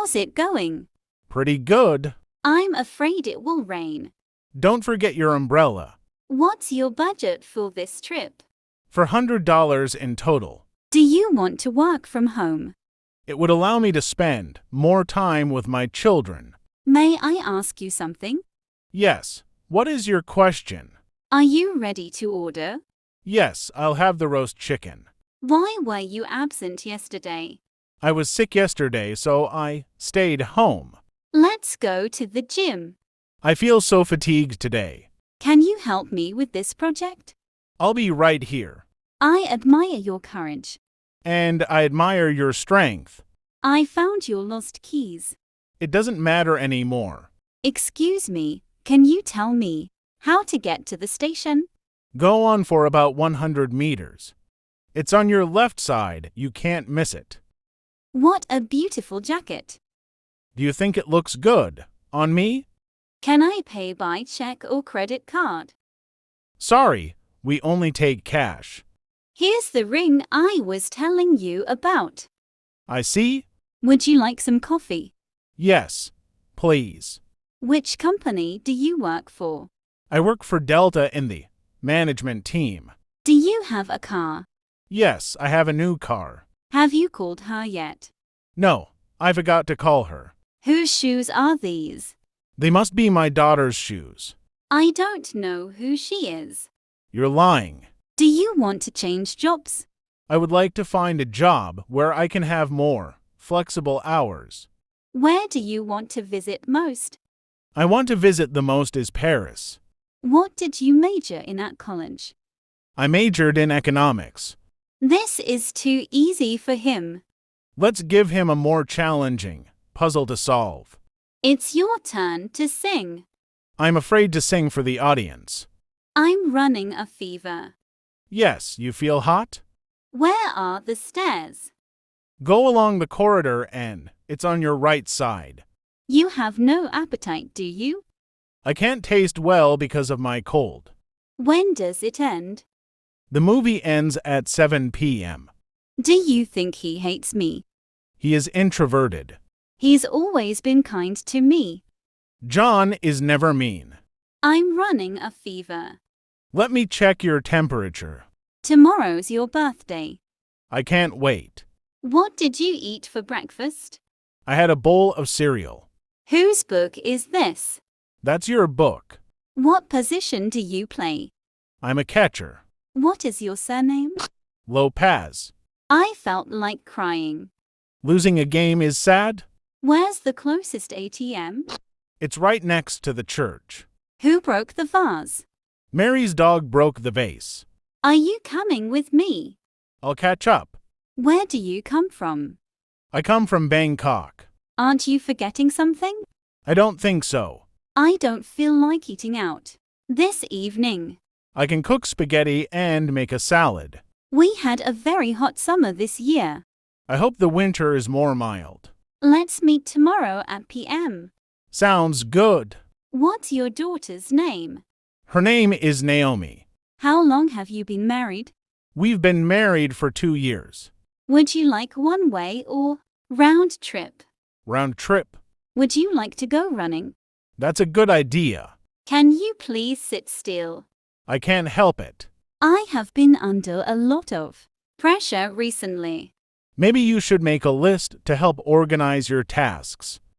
How's it going? Pretty good. I'm afraid it will rain. Don't forget your umbrella. What's your budget for this trip? For $100 in total. Do you want to work from home? It would allow me to spend more time with my children. May I ask you something? Yes. What is your question? Are you ready to order? Yes, I'll have the roast chicken. Why were you absent yesterday? I was sick yesterday, so I stayed home. Let's go to the gym. I feel so fatigued today. Can you help me with this project? I'll be right here. I admire your courage. And I admire your strength. I found your lost keys. It doesn't matter anymore. Excuse me, can you tell me how to get to the station? Go on for about 100 meters. It's on your left side, you can't miss it. What a beautiful jacket. Do you think it looks good on me? Can I pay by check or credit card? Sorry, we only take cash. Here's the ring I was telling you about. I see? Would you like some coffee? Yes, please. Which company do you work for? I work for Delta in the management team. Do you have a car? Yes, I have a new car. Have you called her yet? No, I forgot to call her. Whose shoes are these? They must be my daughter's shoes. I don't know who she is. You're lying. Do you want to change jobs? I would like to find a job where I can have more flexible hours. Where do you want to visit most? I want to visit the most is Paris. What did you major in at college? I majored in economics. This is too easy for him. Let's give him a more challenging puzzle to solve. It's your turn to sing. I'm afraid to sing for the audience. I'm running a fever. Yes, you feel hot? Where are the stairs? Go along the corridor and it's on your right side. You have no appetite, do you? I can't taste well because of my cold. When does it end? The movie ends at 7 p.m. Do you think he hates me? He is introverted. He's always been kind to me. John is never mean. I'm running a fever. Let me check your temperature. Tomorrow's your birthday. I can't wait. What did you eat for breakfast? I had a bowl of cereal. Whose book is this? That's your book. What position do you play? I'm a catcher. What is your surname? Lopez. I felt like crying. Losing a game is sad? Where's the closest ATM? It's right next to the church. Who broke the vase? Mary's dog broke the vase. Are you coming with me? I'll catch up. Where do you come from? I come from Bangkok. Aren't you forgetting something? I don't think so. I don't feel like eating out this evening. I can cook spaghetti and make a salad. We had a very hot summer this year. I hope the winter is more mild. Let's meet tomorrow at PM. Sounds good. What's your daughter's name? Her name is Naomi. How long have you been married? We've been married for 2 years. Would you like one way or round trip? Round trip. Would you like to go running? That's a good idea. Can you please sit still? I can't help it. I have been under a lot of pressure recently. Maybe you should make a list to help organize your tasks.